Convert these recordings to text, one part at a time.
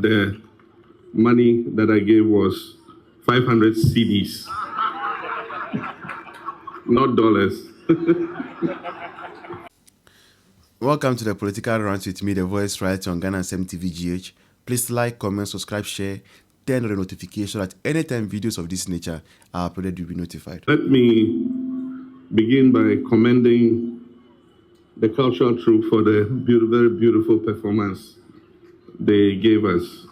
that the money that I gave was 500 CDs, not dollars. Welcome to the Political Rant with me, the voice writer on Ghana MTVGH. Please like, comment, subscribe, share, turn on the notification that anytime videos of this nature are uploaded, you'll be notified. Let me begin by commending the cultural troupe for the very beautiful performance they gave us.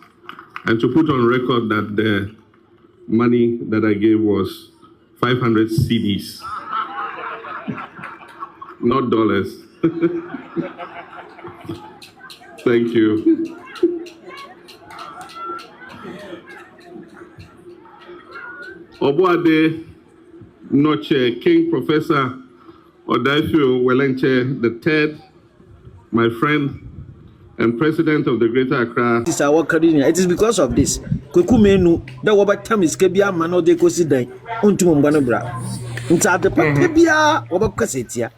And to put on record that the money that I gave was 500 CDs, not dollars. Thank you. Obuade Noche, King Professor Odaifio Welenche III, my friend and president of the Greater Accra. This is our career. It is because of this. Kukumenu, that wabatam is Kebia Mano de Cosidai, Untum Banabra. Into the Pebia, Obacasetia.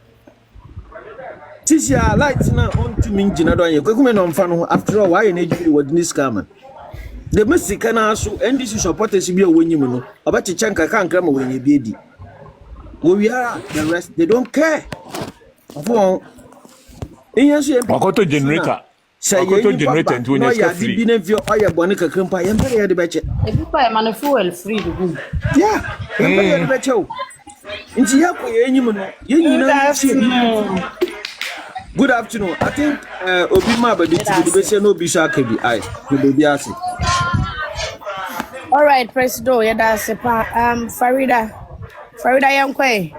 Tisia lights now on to Minjinado, Kukumen on Fano, after all, why an age with this common. The Mexican also, and this is supported to be a winning, about the Chanka can't come when you be. We are the rest, they don't care. For Makoto generator. Makoto generator and when you're free. Been if your oil bonica company, and pay the betcher. If you buy a fuel free to go. Yeah, pay the betcher. In Tiapo, you know, good afternoon. I think Obima, but the best no Bishak be I will be asking. All right, Presido, yeah, that's a Farida Yankwe.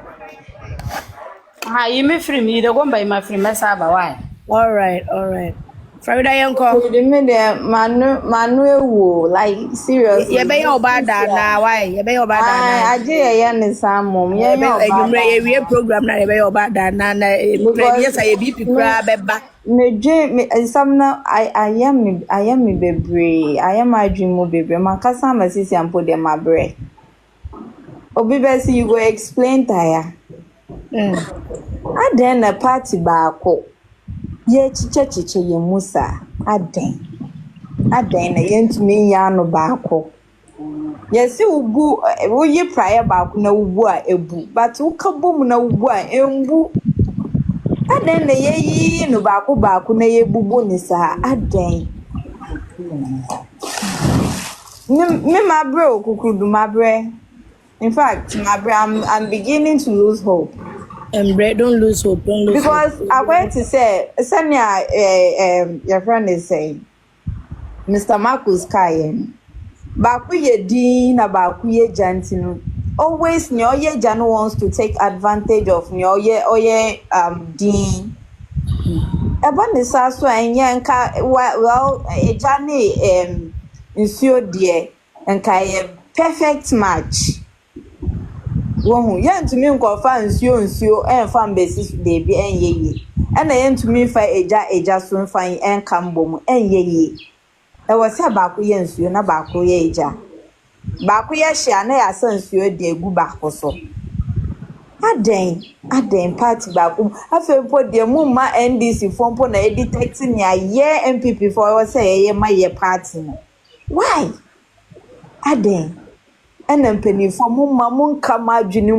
Ah, you may free me, the one by my free Messaba. Why? All right. Farida Yanko. You mean the Manuel, like seriously. You be bad now, why? You be bad now. I did some mom. Yeah, you program now, you be bad now. Yes, I be grab back. Me dream, some now. I am me baby. I am my dream, baby. My cousin, my sister, and put them my bread. Obibesi, you go explain tire. I then a party back. Ye chiche ye musa. Aden na yentumi ya no baako. Yesi ubu wo ye prayer baako na ubu a ebu. But wo kabom na ubu a embu. Aden na ye yi no baako na ye bubu ni sa. Aden. Me mabre okukudu mabre. In fact, I'm beginning to lose hope. Don't lose hope. Because I'm going to say, your friend is saying, Mr. Marcus Kayen, Bakuye Dean, Bakuye Jantino. Always, Nyoye Jano wants to take advantage of Nyoye Dean. Abanisa so and yanka, well, a Jani, Monsieur Dear, and Kaye, perfect match. Wohu yan to me nko fa nsuo fa basis baby enye and yan to me fa eja so fa en kambom enye e wo se ba ko ye nsuo na ba ko ye eja ba ko ye hia na ya san nsuo de egu ba ko so aden party ba ko afa po de mu ma NDC fompo na editect ni aye MPP for wo se ye ma ye party no why aden ena mpanifo mumma munkama adwene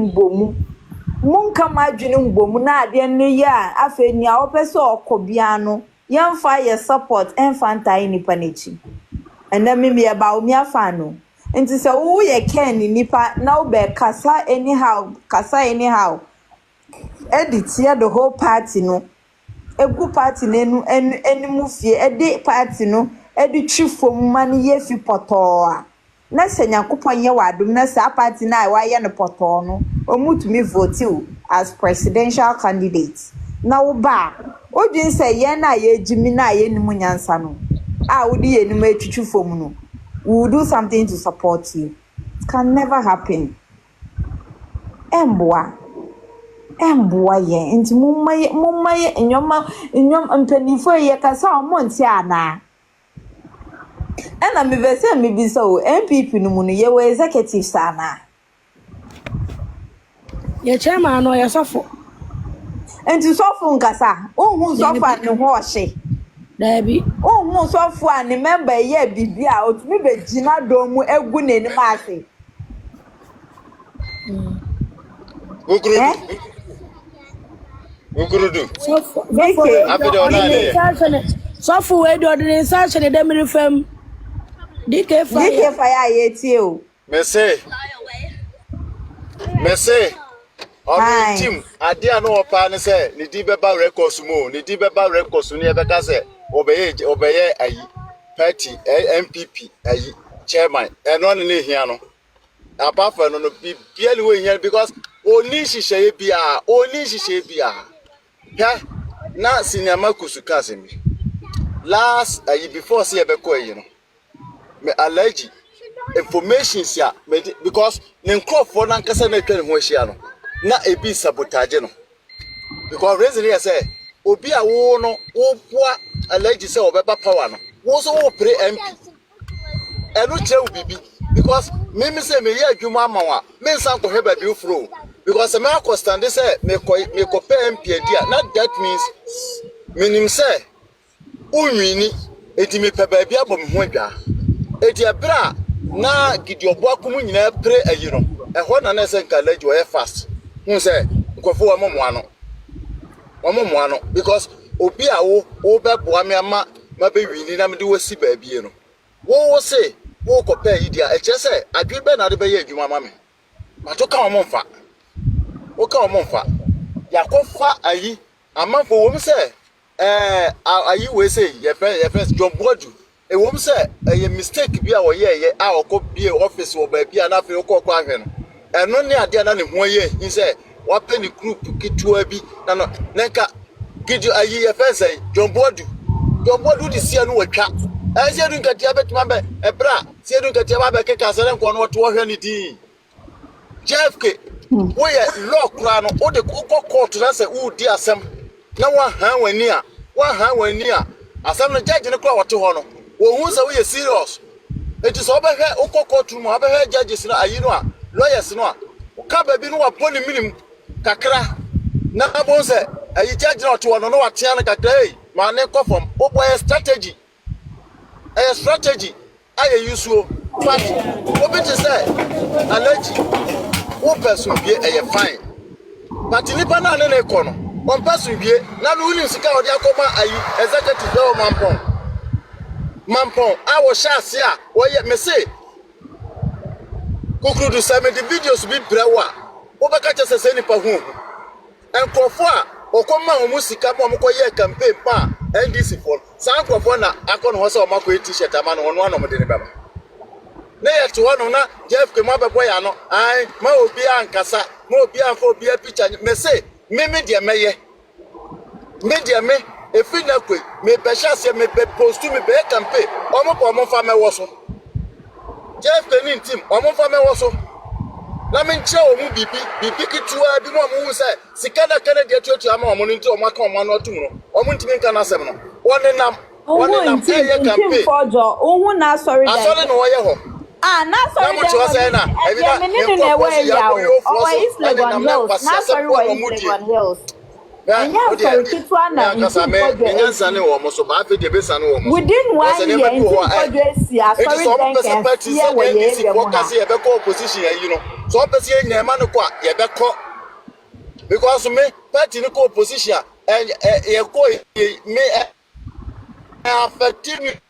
mbomu na ade ne ya afeni a opese okobia no yemfa ye support enfantai nipa nechi ena mimi ya ba omi afa no nti se wo ye ken nipa na wo be kasa anyhow edit ya the whole party no egu party nenu enimu fie edi party no edi twifom mani ye fi poto a na senya kupon ye wadum na sa party na wa ye no poto no omutumi vote as presidential candidate na wo ba odwin say ye na ye jimi na ye nimu nyansa no a wodi ye nimu etwitwifom no we will do something to support you. It can never happen. Emboa ye nti mumma ye enyom mpanifo ye kasa omonti ana ena me verse me bi so MPP no mu no ye we executive sana ye chairman no ye sofo enti sofo nkasa ohun sofo ne ho ohye Dabi Oh, mo so for an member ye bibia otumi be gina do mu egu n'enim ase. Ukurudu. So for we do the sanction dem refem. DK fire ye tie o. Mese. Team ade anu opa ne se ni di beba records mu ni di beba records ni e beka se obeye ayi party MPP ayi chairman eno ne hia no apart from no bia ni we hia because oni hihye bia ya na sinema kusuka semi last ayi before say e beko ayi no me allergy information sia because ne nkofo na nkasa na twa ne ho ahia no na ebi sabotage no because reason here say obi a wo no wo poa allergy say obeba power no wo so wo pre MP enu che bibi because me say me ye adwuma amawa me nsan ko heba bi ufro because me stand say me ko pe MP dia na that means minim say unwini eti me pe ba bi abom ho adwa eti abra na gidi obo akomu nyina pre ayi no eho na na say allergy wo fast who say nkofo wa momo because obi a wo beboa me ama ma be wini na me de wasi ba bie no wo say wo ko pa yi dia e che say adwe be na de be ye adwuma ma me ma to ka wo mfa ya ko fa ayi amanfo wo say ayi we say ye first John Bodu e wo say ye mistake bi a wo ye a okọ bie office wo ba bia na fe wo ko ahwe no eno ne ade na ne ho ye hin say wape ni group kitua bi na no nka gidi ayi ye fe say John Bodu di sia no watwa e se du nkatia betima be ebra se du nkatia ba be keka sere nko no to hwe ni din JFK wo ye law kra no o de ko court na say u di asem na wa han wani a asem no judge ne kra wote ho no wo hu say wo ye serious eti so be hwe o ko court room be hwe judges na ayi no a lawyers no a ka ba bi no wa poni minim kakra na bonse ayi judge na to no no watia na kakra ma ne ko form o boy strategy aye yusuo but obi te say allergy o person bie fine but nipa na ne ko no on person bie na no wini sika odi akoma ayi executive do mampon awo shase a wo ye me say Kukurudu say me the videos bi brewa obeka che sese nipa hu enkofo a okoma omu sika mo koye campaign pa NDC for san nkofo na akon ho se o makoy t-shirt ama no ono mo de ne baba na ye to no na JFK mo bebo ya no ai ma obi ankasa ma obi anfa obi a picture me say me de meye me efi na kwe me be chance me be post me be campaign omo fa me wo so JFK ni team omo fa me wo so na me nche omu bibi kitua bi mo mu say sika na Kennedy atuatu ama omo nti omo aka omo na otum no omo ntimi nka na sem no woni nam e ye campaign fojo ohun na sorry that asole no wo ye ho na sorry that na e bi me ni na we ya o is Legon Hills na sorry we Legon Hills anya sorry kitua na nyansa ne wo mo so ba fe de besa ne wo mo within 1 year in fojo esi sorry thank you we ye wo ka se ye be ko opposition ayi no so opesi nya ma ne ko ye be ko because me party ne ko opposition ye ko me affect me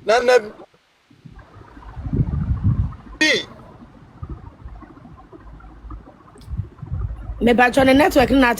na me ba network na